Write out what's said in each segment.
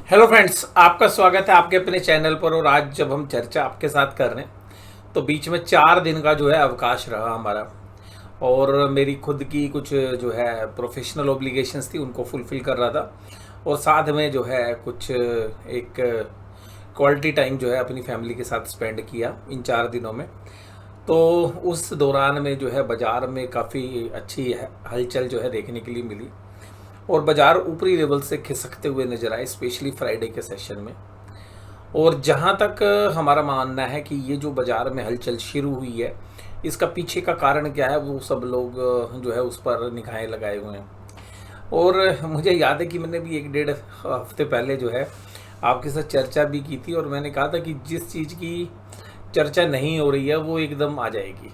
Hello friends, आपका स्वागत है आपके अपने चैनल पर। और आज जब हम चर्चा आपके साथ कर रहे हैं तो बीच में 4 दिन का जो है अवकाश रहा हमारा। और मेरी खुद की कुछ जो है प्रोफेशनल ओब्लिगेशंस थी, उनको फुलफिल कर रहा था। और साथ में जो है कुछ एक क्वालिटी टाइम जो है अपनी फैमिली के साथ स्पेंड किया इन 4 दिनों में। तो उस दौरान में जो है बाज़ार में काफ़ी अच्छी हलचल जो है देखने के लिए मिली। और बाजार ऊपरी लेवल से खिसकते हुए नजर आए, स्पेशली फ्राइडे के सेशन में। और जहां तक हमारा मानना है कि ये जो बाजार में हलचल शुरू हुई है, इसका पीछे का कारण क्या है, वो सब लोग जो है उस पर निगाहें लगाए हुए हैं। और मुझे याद है कि मैंने भी 1 डेढ़ हफ्ते पहले जो है आपके साथ चर्चा भी की थी। और मैंने कहा था कि जिस चीज़ की चर्चा नहीं हो रही है वो एकदम आ जाएगी,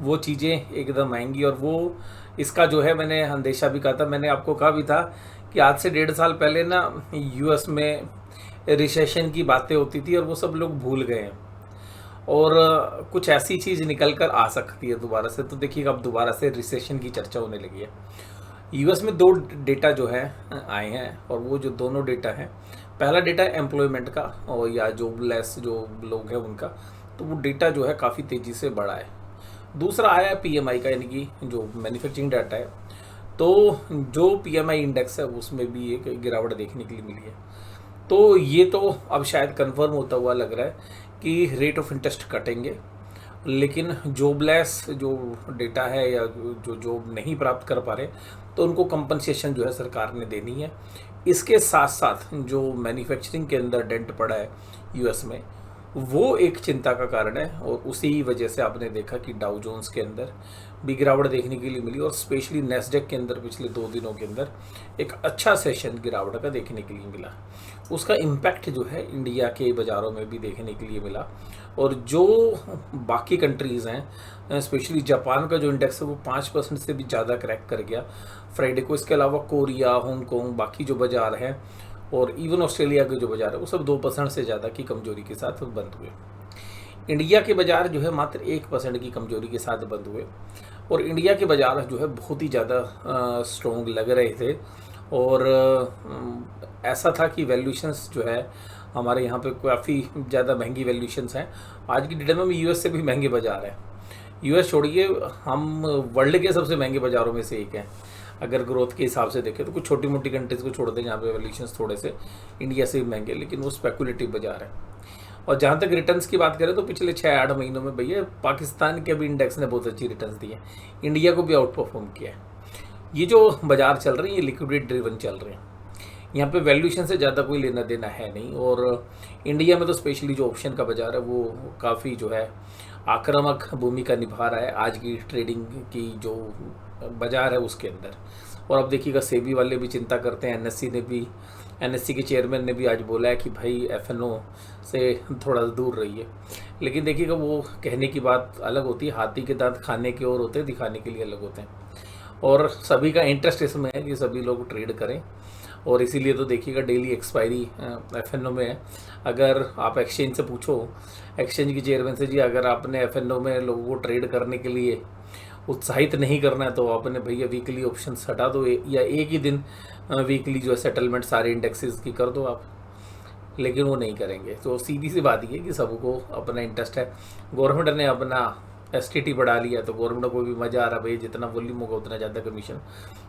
वो चीज़ें एकदम आएंगी। और वो इसका जो है मैंने अंदेशा भी कहा था। मैंने आपको कहा भी था कि आज से 1.5 साल पहले ना यूएस में रिसेशन की बातें होती थी और वो सब लोग भूल गए हैं। और कुछ ऐसी चीज़ निकल कर आ सकती है दोबारा से। तो देखिएगा, अब दोबारा से रिसेशन की चर्चा होने लगी है। यूएस में 2 डेटा जो है आए हैं, और वो जो दोनों डेटा हैं, पहला डेटा है एम्प्लॉयमेंट का और या जॉबलेस जो लोग हैं उनका। तो वो डेटा जो है काफ़ी तेज़ी से बढ़ा है। दूसरा आया है पीएमआई का, यानी कि जो मैन्युफैक्चरिंग डाटा है। तो जो पीएमआई इंडेक्स है उसमें भी एक गिरावट देखने के लिए मिली है। तो ये तो अब शायद कंफर्म होता हुआ लग रहा है कि रेट ऑफ इंटरेस्ट कटेंगे। लेकिन जॉबलेस जो डेटा है या जो जॉब नहीं प्राप्त कर पा रहे, तो उनको कंपनसेशन जो है सरकार ने देनी है। इसके साथ साथ जो मैन्युफैक्चरिंग के अंदर डेंट पड़ा है यूएस में, वो एक चिंता का कारण है। और उसी वजह से आपने देखा कि डाउ जोन्स के अंदर भी गिरावट देखने के लिए मिली। और स्पेशली नेस्डेक के अंदर पिछले 2 दिनों के अंदर एक अच्छा सेशन गिरावट का देखने के लिए मिला। उसका इम्पैक्ट जो है इंडिया के बाज़ारों में भी देखने के लिए मिला। और जो बाकी कंट्रीज़ हैं, स्पेशली जापान का जो इंडेक्स है वो 5% से भी ज़्यादा क्रैक कर गया फ्राइडे को। इसके अलावा कोरिया, हांगकॉन्ग, बाकी जो बाज़ार हैं और इवन ऑस्ट्रेलिया के जो बाज़ार है, वो सब 2% से ज़्यादा की कमजोरी के साथ बंद हुए। इंडिया के बाज़ार जो है मात्र 1% की कमजोरी के साथ बंद हुए। और इंडिया के बाज़ार जो है बहुत ही ज़्यादा स्ट्रॉन्ग लग रहे थे। और ऐसा था कि वैल्यूशंस जो है हमारे यहाँ पे काफ़ी ज़्यादा महंगी वैल्यूशंस हैं। आज की डेट में यूएस से भी महंगे बाज़ार हैं। यूएस छोड़िए, हम वर्ल्ड के सबसे महंगे बाज़ारों में से एक हैं। अगर ग्रोथ के हिसाब से देखें तो कुछ छोटी मोटी कंट्रीज़ को छोड़ दें जहाँ पे वैल्यूशंस थोड़े से इंडिया से भी महंगे, लेकिन वो स्पेकुलेटिव बाज़ार है। और जहाँ तक रिटर्न्स की बात करें तो पिछले 6-8 महीनों में भैया पाकिस्तान के भी इंडेक्स ने बहुत अच्छी रिटर्न्स दी हैं, इंडिया को भी आउट परफॉर्म किया है। ये जो बाज़ार चल रही है ये लिक्विडिटी ड्रिवन चल रहे हैं। यहाँ पे वैल्यूएशन से ज़्यादा कोई लेना देना है नहीं। और इंडिया में तो स्पेशली जो ऑप्शन का बाज़ार है वो काफ़ी जो है आक्रामक भूमिका निभा रहा है आज की ट्रेडिंग की जो बाज़ार है उसके अंदर। और अब देखिएगा, सेबी वाले भी चिंता करते हैं। एनएससी के चेयरमैन ने भी आज बोला है कि भाई एफएनओ से थोड़ा दूर रहिए। लेकिन देखिएगा, वो कहने की बात अलग होती है, हाथी के दांत खाने के और होते हैं, दिखाने के लिए अलग होते हैं। और सभी का इंटरेस्ट इसमें है कि सभी लोग ट्रेड करें। और इसीलिए तो देखिएगा डेली एक्सपायरी एफएनओ में है। अगर आप एक्सचेंज से पूछो, एक्सचेंज के चेयरमैन से, जी अगर आपने एफएनओ में लोगों को ट्रेड करने के लिए उत्साहित नहीं करना है तो आपने भैया वीकली ऑप्शन हटा दो, या एक ही दिन वीकली जो है सेटलमेंट सारे इंडेक्सेस की कर दो आप। लेकिन वो नहीं करेंगे। तो सीधी सी बात ये है कि सबको अपना इंटरेस्ट है। गवर्नमेंट ने अपना एसटीटी बढ़ा लिया तो गवर्नमेंट को भी मज़ा आ रहा है, भाई जितना वॉल्यूम होगा उतना ज़्यादा कमीशन।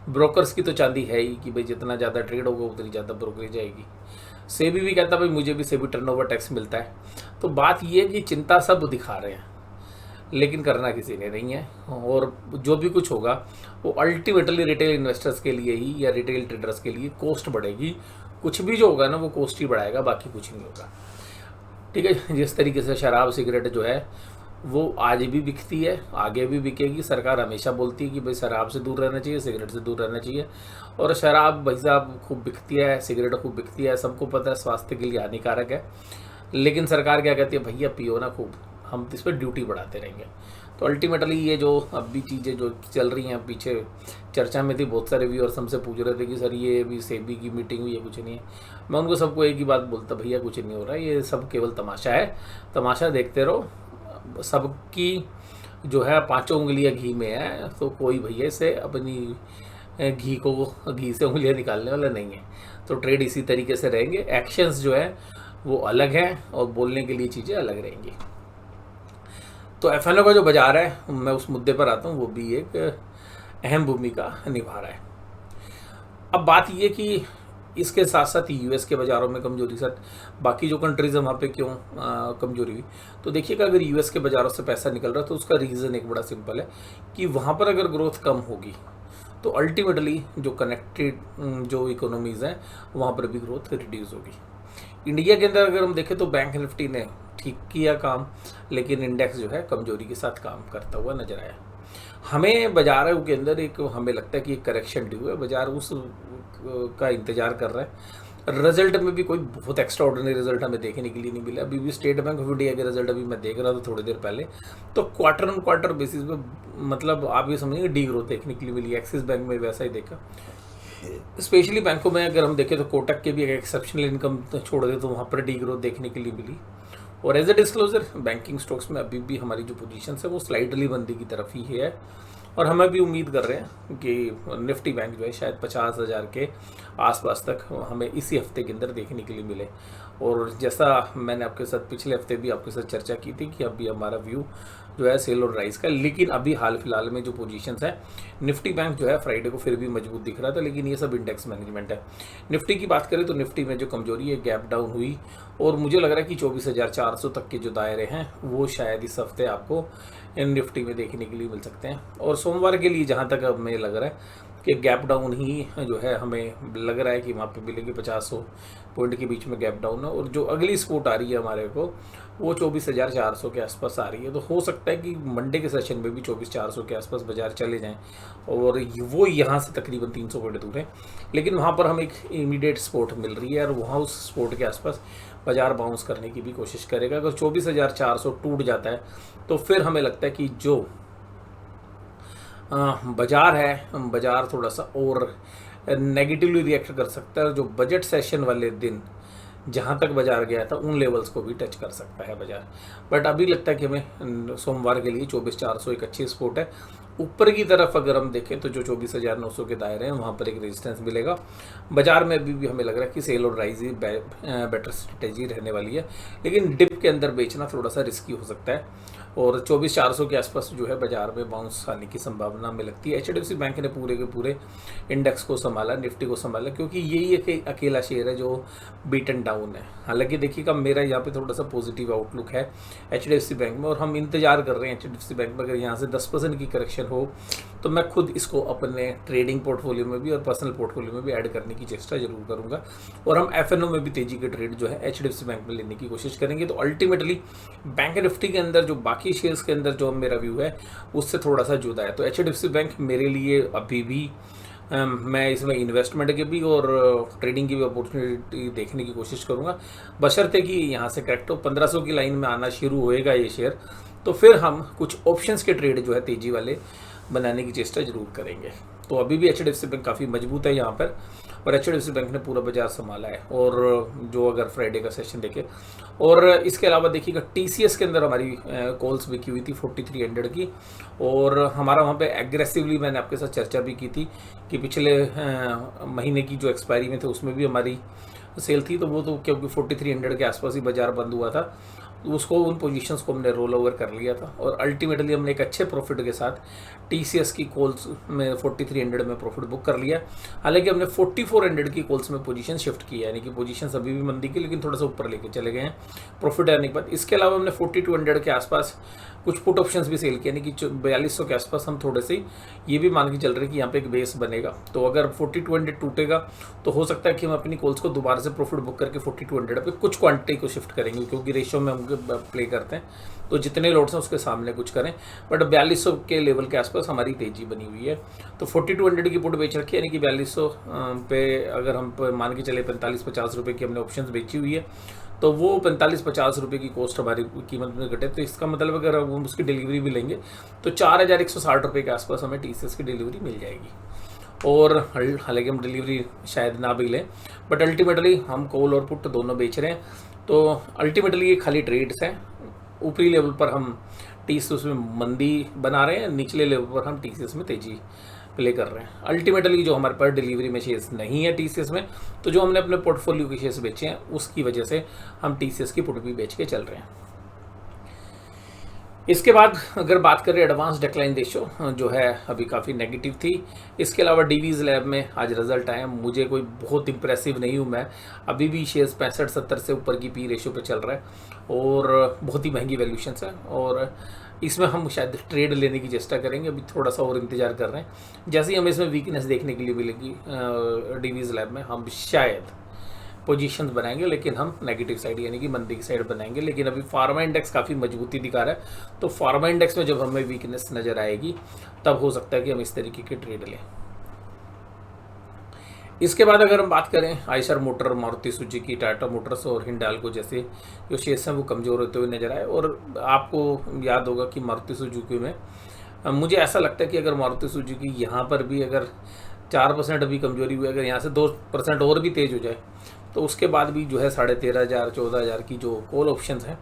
ब्रोकर्स की तो चांदी है ही कि भाई जितना ज़्यादा ट्रेड होगा उतनी ज़्यादा ब्रोकरेज आएगी। सेबी भी कहता भाई मुझे भी सेबी टर्नओवर टैक्स मिलता है। तो बात ये है कि चिंता सब दिखा रहे हैं लेकिन करना किसी ने नहीं है। और जो भी कुछ होगा वो अल्टीमेटली रिटेल इन्वेस्टर्स के लिए ही या रिटेल ट्रेडर्स के लिए कॉस्ट बढ़ेगी। कुछ भी जो होगा ना वो कॉस्ट ही बढ़ाएगा, बाकी कुछ नहीं होगा। ठीक है, जिस तरीके से शराब सिगरेट जो है वो आज भी बिकती है, आगे भी बिकेगी। सरकार हमेशा बोलती है कि भाई शराब से दूर रहना चाहिए, सिगरेट से दूर रहना चाहिए। और शराब भाई साहब खूब बिकती है, सिगरेट खूब बिकती है, सबको पता है स्वास्थ्य के लिए हानिकारक है। लेकिन सरकार क्या कहती है, भैया पियो ना खूब, हम इस पर ड्यूटी बढ़ाते रहेंगे। तो अल्टीमेटली ये जो अब भी चीज़ें जो चल रही हैं, पीछे चर्चा में थी, बहुत सारे व्यूअर्स हमसे पूछ रहे थे कि सर ये भी सेबी की मीटिंग हुई है, कुछ नहीं है। मैं उनको सबको एक ही बात बोलता, भैया कुछ नहीं हो रहा है, ये सब केवल तमाशा है, तमाशा देखते रहो। सबकी जो है पांचों उंगलियां घी में है, तो कोई भैया से अपनी घी से उंगलियां निकालने वाला नहीं है। तो ट्रेड इसी तरीके से रहेंगे। एक्शंस जो है वो अलग हैं और बोलने के लिए चीज़ें अलग रहेंगी। तो एफएनओ का जो बाजार है, मैं उस मुद्दे पर आता हूँ, वो भी एक अहम भूमिका निभा रहा है। अब बात ये कि इसके साथ साथ यूएस के बाज़ारों में कमजोरी साथ बाकी जो कंट्रीज़ है वहाँ पे क्यों कमजोरी हुई, तो देखिएगा अगर यूएस के बाज़ारों से पैसा निकल रहा है तो उसका रीज़न एक बड़ा सिंपल है कि वहाँ पर अगर ग्रोथ कम होगी तो अल्टीमेटली जो कनेक्टेड जो इकोनॉमीज़ हैं वहाँ पर भी ग्रोथ रिड्यूस होगी। इंडिया के अंदर अगर हम देखें तो बैंक निफ्टी ने ठीक किया काम, लेकिन इंडेक्स जो है कमजोरी के साथ काम करता हुआ नजर आया। हमें बाजारों के अंदर एक हमें लगता है कि एक करेक्शन ड्यू है, बाजार उस का इंतजार कर रहा है। रिजल्ट में भी कोई बहुत एक्स्ट्रा ऑर्डिनरी रिजल्ट हमें देखने के लिए नहीं मिला। अभी भी स्टेट बैंक ऑफ इंडिया के रिजल्ट अभी मैं देख रहा था थोड़ी देर पहले, तो क्वार्टर ऑन क्वार्टर बेसिस पे मतलब आप ये समझेंगे डी ग्रोथ देखने के लिए मिली। एक्सिस बैंक में वैसा ही देखा। स्पेशली बैंकों में अगर हम देखें तो कोटक के भी एक एक्सेप्शनल इनकम छोड़ दे तो वहाँ पर डी ग्रोथ देखने के लिए मिली। और as a disclosure banking stocks में अभी भी हमारी जो पोजीशन है वो स्लाइडली मंदी की तरफ ही है, और हमें भी उम्मीद कर रहे हैं कि निफ्टी बैंक जो है शायद 50,000 के आसपास तक हमें इसी हफ्ते के अंदर देखने के लिए मिले। और जैसा मैंने आपके साथ पिछले हफ्ते भी आपके साथ चर्चा की थी कि अभी हमारा व्यू जो है सेल और राइज का, लेकिन अभी हाल फिलहाल में जो पोजीशंस है निफ्टी बैंक जो है फ्राइडे को फिर भी मजबूत दिख रहा था, लेकिन ये सब इंडेक्स मैनेजमेंट है। निफ्टी की बात करें तो निफ्टी में जो कमजोरी है गैप डाउन हुई, और मुझे लग रहा है कि 24,400 तक के जो दायरे हैं वो शायद इस हफ्ते आपको इन निफ्टी में देखने के लिए मिल सकते हैं। और सोमवार के लिए जहाँ तक अब हमें लग रहा है कि गैप डाउन ही जो है हमें लग रहा है कि वहाँ पे मिलेगी 50 पॉइंट के बीच में गैप डाउन है, और जो अगली सपोर्ट आ रही है हमारे को वो 24,400 के आसपास आ रही है। तो हो सकता है कि मंडे के सेशन में भी 24,400 के आसपास बाजार चले जाएं, और वो यहाँ से तकरीबन 300 पॉइंट दूर है, लेकिन वहाँ पर हमें एक इमीडिएट सपोर्ट मिल रही है और वहाँ उस सपोर्ट के आसपास बाजार बाउंस करने की भी कोशिश करेगा। अगर 24,400 टूट जाता है तो फिर हमें लगता है कि जो बाजार है, बाजार थोड़ा सा और नेगेटिवली रिएक्ट कर सकता है। जो बजट सेशन वाले दिन जहाँ तक बाजार गया था उन लेवल्स को भी टच कर सकता है बाजार। बट अभी लगता है कि हमें सोमवार के लिए 24,400 एक अच्छी सपोर्ट है। ऊपर की तरफ अगर हम देखें तो जो 24,900 के दायरे हैं वहाँ पर एक रेजिस्टेंस मिलेगा। बाजार में अभी भी हमें लग रहा है कि सेल और राइज ही बेटर स्ट्रेटेजी रहने वाली है, लेकिन डिप के अंदर बेचना थोड़ा सा रिस्की हो सकता है। और 24,400 के आसपास जो है बाजार में बाउंस आने की संभावना में लगती है। एचडीएफसी बैंक ने पूरे के पूरे इंडेक्स को संभाला, निफ्टी को संभाला, क्योंकि यही एक अकेला शेयर है जो बीटन डाउन है। हालांकि देखिएगा मेरा यहाँ पे थोड़ा सा पॉजिटिव आउटलुक है एचडीएफसी बैंक में, और हम इंतजार कर रहे हैं एचडीएफसी बैंक में अगर यहाँ से 10% की करेक्शन हो तो मैं खुद इसको अपने ट्रेडिंग पोर्टफोलियो में भी और पर्सनल पोर्टफोलियो में भी ऐड करने की चेष्टा जरूर करूंगा। और हम एफएनओ में भी तेजी के ट्रेड जो है एचडीएफसी बैंक में लेने की कोशिश करेंगे। तो अल्टीमेटली बैंक निफ्टी के अंदर जो बाकी शेयर्स के अंदर जो मेरा व्यू है उससे थोड़ा सा जुदा है। तो एचडीएफसी बैंक मेरे लिए अभी भी मैं इसमें इन्वेस्टमेंट की भी और ट्रेडिंग की भी अपॉर्चुनिटी देखने की कोशिश करूंगा, बशर्ते कि यहाँ से करेक्ट हो 1500 की लाइन में आना शुरू होएगा ये शेयर, तो फिर हम कुछ ऑप्शंस के ट्रेड जो है तेजी वाले बनाने की चेष्टा जरूर करेंगे। तो अभी भी एचडीएफसी बैंक काफ़ी मजबूत है यहाँ पर, और एचडीएफसी बैंक ने पूरा बाजार संभाला है। और जो अगर फ्राइडे का सेशन देखे, और इसके अलावा देखिएगा टीसीएस के अंदर हमारी कॉल्स बिकी हुई थी 4300 की, और हमारा वहाँ पे एग्रेसिवली मैंने आपके साथ चर्चा भी की थी कि पिछले महीने की जो एक्सपायरी में थे उसमें भी हमारी सेल थी, तो वो तो क्योंकि 4300 के आसपास ही बाजार बंद हुआ था, तो उसको उन पोजीशंस को हमने रोल ओवर कर लिया था, और अल्टीमेटली हमने एक अच्छे प्रॉफिट के साथ टीसीएस की कॉल्स में 4300 में प्रॉफिट बुक कर लिया। हालांकि हमने 4400 की कॉल्स में पोजीशन शिफ्ट की है, यानी कि पोजीशन अभी भी मंदी की, लेकिन थोड़ा सा ऊपर लेके चले गए हैं प्रॉफिट आने के बाद। इसके अलावा हमने 4200 के आसपास कुछ पुट ऑप्शंस भी सेल किए, यानी कि 4200 के आसपास हम थोड़े से ये भी मान के चल रहे हैं कि यहाँ पे एक बेस बनेगा। तो अगर 4200 टूटेगा तो हो सकता है कि हम अपनी कॉल्स को दोबारा से प्रॉफिट बुक करके 4200 पे कुछ क्वांटिटी को शिफ्ट करेंगे, क्योंकि रेशियो में हम प्ले करते हैं तो जितने लोड्स हैं उसके सामने कुछ करें। बट 4200 के लेवल के आसपास हमारी तेजी बनी हुई है, तो 4200 की पुट बेच रखी है, यानी कि 4200 पे अगर हम मान के चले 45-50 रुपये की हमने ऑप्शंस बेची हुई है, तो वो 45-50 रुपये की कॉस्ट हमारी कीमत में घटे। तो इसका मतलब अगर हम उसकी डिलीवरी भी लेंगे तो 4160 रुपये के आसपास हमें टीसीएस की डिलीवरी मिल जाएगी। और हालांकि हम डिलीवरी शायद ना भी लें, बट अल्टीमेटली हम कॉल और पुट दोनों बेच रहे हैं। तो अल्टीमेटली ये खाली ट्रेड्स हैं। ऊपरी लेवल पर हम टीसीएस में मंदी बना रहे हैं, निचले लेवल पर हम टीसीएस में तेजी प्ले कर रहे हैं। अल्टीमेटली जो हमारे पास डिलीवरी में शेयर्स नहीं है टीसीएस में, तो जो हमने अपने पोर्टफोलियो के शेयर्स बेचे हैं उसकी वजह से हम टीसीएस की पुट भी बेच के चल रहे हैं। इसके बाद अगर बात करें एडवांस डिक्लाइन रेशियो जो है अभी काफ़ी नेगेटिव थी। इसके अलावा डीवीज लैब में आज रिजल्ट आए, मुझे कोई बहुत इंप्रेसिव नहीं हूँ मैं, अभी भी शेयर्स 65-70 से ऊपर की पी रेशियो पे चल रहा है और बहुत ही महंगी वैल्यूशंस है और इसमें हम शायद ट्रेड लेने की चेष्टा करेंगे। अभी थोड़ा सा और इंतजार कर रहे हैं, जैसे ही हमें इसमें वीकनेस देखने के लिए मिलेगी डीवीज लैब में हम शायद पोजीशंस बनाएंगे, लेकिन हम नेगेटिव साइड यानी कि मंदी की साइड बनाएंगे। लेकिन अभी फार्मा इंडेक्स काफ़ी मजबूती दिखा रहा है, तो फार्मा इंडेक्स में जब हमें वीकनेस नज़र आएगी तब हो सकता है कि हम इस तरीके के ट्रेड लें। इसके बाद अगर हम बात करें Eicher motor, Maruti Suzuki, Tata Motors और हिंडाल्को जैसे जो शेयर्स हैं वो कमज़ोर होते हुए नजर आए। और आपको याद होगा कि मारुति सुजुकी में मुझे ऐसा लगता है कि अगर मारुति सुजुकी यहाँ पर भी अगर 4% अभी कमजोरी हुई, अगर यहाँ से 2% और भी तेज़ हो जाए तो उसके बाद भी जो है 13,500-14,000 की जो कॉल ऑप्शंस हैं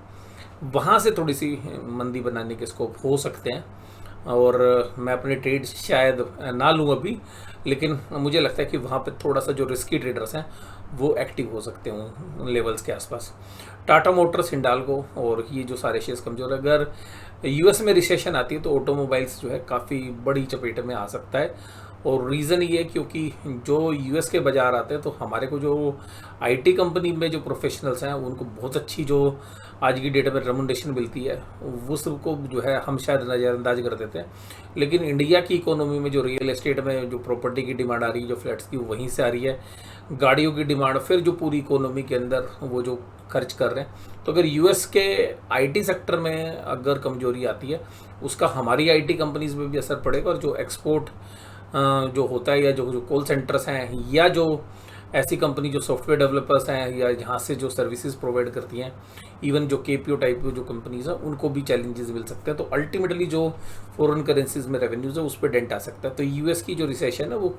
वहाँ से थोड़ी सी मंदी बनाने के स्कोप हो सकते हैं। और मैं अपने ट्रेड शायद ना लूँ अभी, लेकिन मुझे लगता है कि वहाँ पे थोड़ा सा जो रिस्की ट्रेडर्स हैं वो एक्टिव हो सकते हों उन लेवल्स के आसपास। टाटा मोटर्स, हिंडाल्को और ये जो सारे शेयर्स कमज़ोर, अगर यूएस में रिसेशन आती है तो ऑटोमोबाइल्स जो है काफ़ी बड़ी चपेट में आ सकता है। और रीज़न ये है क्योंकि जो यूएस के बाज़ार आते हैं तो हमारे को जो आईटी कंपनी में जो प्रोफेशनल्स हैं उनको बहुत अच्छी जो आज की डेट में रेमुनरेशन मिलती है वो सबको जो है हम शायद नज़रअंदाज कर देते हैं। लेकिन इंडिया की इकोनॉमी में जो रियल एस्टेट में जो प्रॉपर्टी की डिमांड आ रही है, जो फ्लैट्स की, वहीं से आ रही है, गाड़ियों की डिमांड, फिर जो पूरी इकोनॉमी के अंदर वो जो खर्च कर रहे हैं। तो अगर यूएस के आईटी सेक्टर में अगर कमजोरी आती है उसका हमारी आईटी कंपनीज में भी असर पड़ेगा। और जो एक्सपोर्ट जो होता है या जो कॉल सेंटर्स हैं या जो ऐसी कंपनी जो सॉफ्टवेयर डेवलपर्स हैं या जहाँ से जो सर्विसेज प्रोवाइड करती हैं, इवन जो केपीओ टाइप की जो कंपनीज हैं उनको भी चैलेंजेस मिल सकते हैं। तो अल्टीमेटली जो फॉरेन करेंसीज में रेवेन्यूज है उस पर डेंट आ सकता है। तो यूएस की जो रिसेशन है वो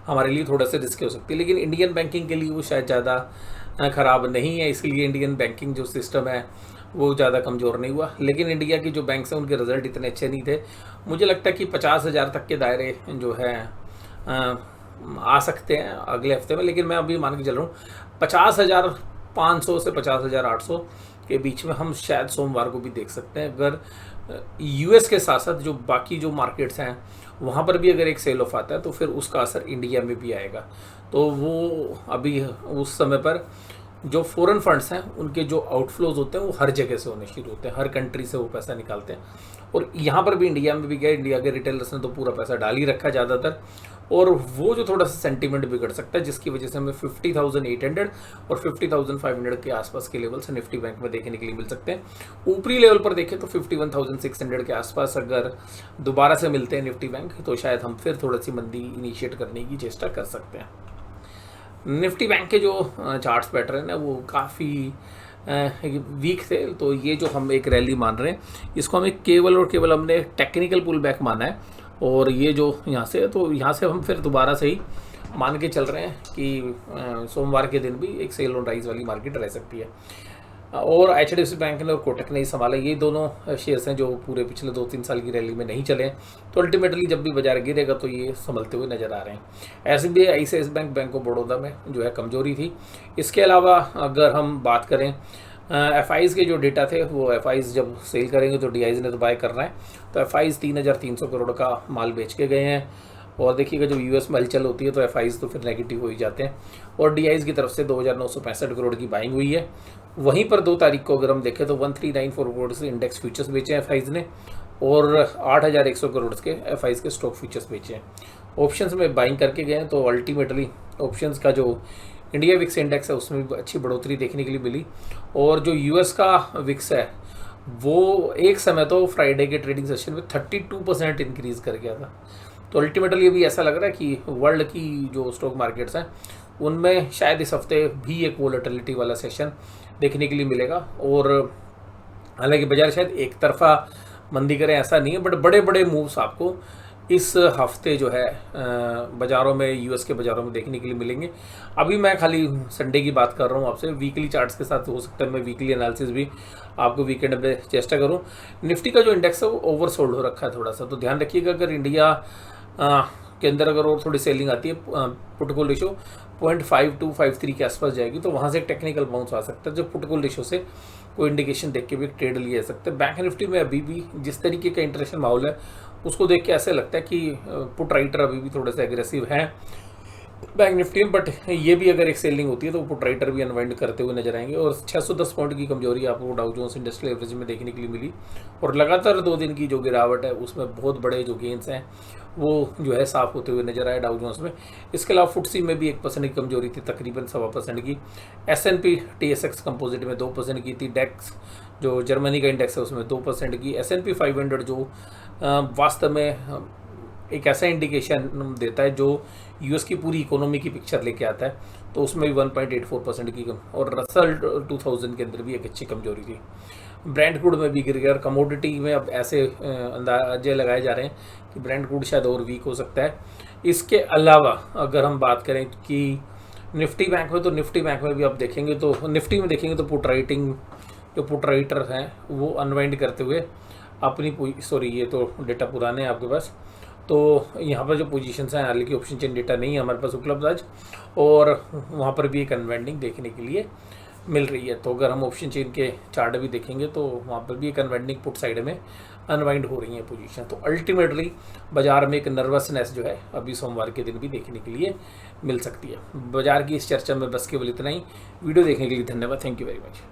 हमारे लिए थोड़ा सा रिस्की हो सकती है, लेकिन इंडियन बैंकिंग के लिए वो शायद ज़्यादा ख़राब नहीं है, इसलिए इंडियन बैंकिंग जो सिस्टम है वो ज़्यादा कमज़ोर नहीं हुआ। लेकिन इंडिया की जो बैंक्स हैं उनके रिजल्ट इतने अच्छे नहीं थे। मुझे लगता है कि 50,000 तक के दायरे जो है आ सकते हैं अगले हफ्ते में, लेकिन मैं अभी मान के चल रहा हूँ 50,500 से 50,800 के बीच में हम शायद सोमवार को भी देख सकते हैं। अगर यूएस के साथ साथ जो बाकी जो मार्केट्स हैं वहाँ पर भी अगर एक सेल ऑफ आता है तो फिर उसका असर इंडिया में भी आएगा। तो वो अभी उस समय पर जो फॉरेन फंड्स हैं उनके जो आउटफ्लोज होते हैं वो हर जगह से होने शुरू होते हैं, हर कंट्री से वो पैसा निकालते हैं। और यहाँ पर भी इंडिया में भी गए, इंडिया के रिटेलर्स ने तो पूरा पैसा डाल ही रखा ज़्यादातर, और वो जो थोड़ा सा सेंटीमेंट बिगड़ सकता है जिसकी वजह से हमें 50,800 और 50,500 के आसपास के लेवल से निफ्टी बैंक में देखने के लिए मिल सकते हैं। ऊपरी लेवल पर देखें तो 51,600 के आसपास अगर दोबारा से मिलते हैं निफ्टी बैंक तो शायद हम फिर थोड़ी सी मंदी इनिशिएट करने की चेष्टा कर सकते हैं। निफ्टी बैंक के जो चार्ट्स पैटर्न है वो काफ़ी वीक थे, तो ये जो हम एक रैली मान रहे हैं इसको हमें केवल और केवल हमने टेक्निकल पुल बैक माना है। और ये जो यहाँ से, तो यहाँ से हम फिर दोबारा से ही मान के चल रहे हैं कि सोमवार के दिन भी एक सेल ऑन राइज वाली मार्केट रह सकती है। और एचडीएफसी बैंक ने और कोटक ने ही संभाला, ये दोनों शेयर्स हैं जो पूरे पिछले 2-3 साल की रैली में नहीं चले, तो अल्टीमेटली जब भी बाजार गिरेगा तो ये संभलते हुए नजर आ रहे हैं। SBI, ICICI bank, bank of Baroda में जो है कमजोरी थी। इसके अलावा अगर हम बात करें एफआईज के जो डेटा थे, वो एफआईज जब सेल करेंगे तो डीआईज ने तो बाय करना है, तो एफआईज 3,300 करोड़ का माल बेच के गए हैं। और देखिएगा जब यूएस में हलचल होती है तो एफआईज तो फिर नेगेटिव हो ही जाते हैं, और डीआईज की तरफ से 2,965 करोड़ की बाइंग हुई है। वहीं पर 2 तारीख को अगर हम देखें तो 1394 करोड़ से इंडेक्स फ्यूचर्स बेचे हैं एफआईज ने, और 8,100 करोड़ के एफआईज के स्टॉक फ्यूचर्स बेचे हैं। ऑप्शंस में बाइंग करके गए हैं, तो अल्टीमेटली ऑप्शंस का जो इंडिया विक्स इंडेक्स है उसमें भी अच्छी बढ़ोतरी देखने के लिए मिली। और जो यूएस का विक्स है वो एक समय तो फ्राइडे के ट्रेडिंग सेशन में 32% इंक्रीज कर गया था। तो अल्टीमेटली अभी ऐसा लग रहा है कि वर्ल्ड की जो स्टॉक मार्केट्स हैं उनमें शायद इस हफ्ते भी एक वोलेटिलिटी वाला सेशन देखने के लिए मिलेगा। और हालांकि बाजार शायद एक तरफा मंदी करें ऐसा नहीं है, बट बड़े बड़े मूव्स आपको इस हफ्ते जो है बाज़ारों में, यूएस के बाज़ारों में देखने के लिए मिलेंगे। अभी मैं खाली संडे की बात कर रहा हूँ आपसे, वीकली चार्ट्स के साथ हो सकता है मैं वीकली एनालिसिस भी आपको वीकेंड में चेष्टा करूँ। निफ्टी का जो इंडेक्स है वो ओवरसोल्ड हो रखा है थोड़ा सा, तो ध्यान रखिएगा। अगर इंडिया के अंदर अगर और थोड़ी सेलिंग आती है, पुट कॉल रेशो 0.5253 के आसपास जाएगी तो वहाँ से एक टेक्निकल बाउंस आ सकता है, जो पुट कॉल रेशो से कोई इंडिकेशन देख के भी ट्रेड लिया जा सकता है। बैंक निफ्टी में अभी भी जिस तरीके का इंटरेस्ट माहौल है उसको देख के ऐसे लगता है कि पुट राइटर अभी भी थोड़े से एग्रेसिव हैं बैंक निफ्टी में, बट ये भी अगर एक सेलिंग होती है तो पुट राइटर भी अनवाइंड करते हुए नजर आएंगे। और 610 पॉइंट की कमजोरी आपको डाउ जोन्स इंडस्ट्रियल एवरेज में देखने के लिए मिली, और लगातार 2 दिन की जो गिरावट है उसमें बहुत बड़े जो गेंस हैं वो जो है साफ होते हुए नजर आए डाउ जोन्स में। इसके अलावा फुटसी में भी 1% की कमजोरी थी, तकरीबन 1.25% की। S&P TSX कंपोजिट में 2% की थी। डेक्स जो जर्मनी का इंडेक्स है उसमें 2% की। S&P 500 जो वास्तव में एक ऐसा इंडिकेशन देता है जो यूएस की पूरी इकोनॉमी की पिक्चर लेके आता है, तो उसमें भी 1.84% की कम। और रसल 2000 के अंदर भी एक अच्छी कमजोरी थी। ब्रांड क्रूड में भी गिर गया। कमोडिटी में अब ऐसे अंदाजे लगाए जा रहे हैं कि ब्रांड क्रूड शायद और वीक हो सकता है। इसके अलावा अगर हम बात करें कि निफ्टी बैंक में, तो निफ्टी बैंक में भी आप देखेंगे तो निफ्टी में देखेंगे तो पुट राइटिंग जो पुट राइटर हैं वो अनवाइंड करते हुए अपनी सॉरी ये तो डेटा पुराने हैं आपके पास, तो यहाँ पर जो पोजीशंस हैं, हालांकि ऑप्शन चेन डेटा नहीं है हमारे पास उपलब्ध आज, और वहाँ पर भी एक अनवाइंडिंग देखने के लिए मिल रही है। तो अगर हम ऑप्शन चेन के चार्ट भी देखेंगे तो वहाँ पर भी एक अनवाइंडिंग पुट साइड में अनवाइंड हो रही है पोजीशन। तो अल्टीमेटली बाजार में एक नर्वसनेस जो है अभी सोमवार के दिन भी देखने के लिए मिल सकती है। बाजार की इस चर्चा में बस केवल इतना ही। वीडियो देखने के लिए धन्यवाद। Thank you very much.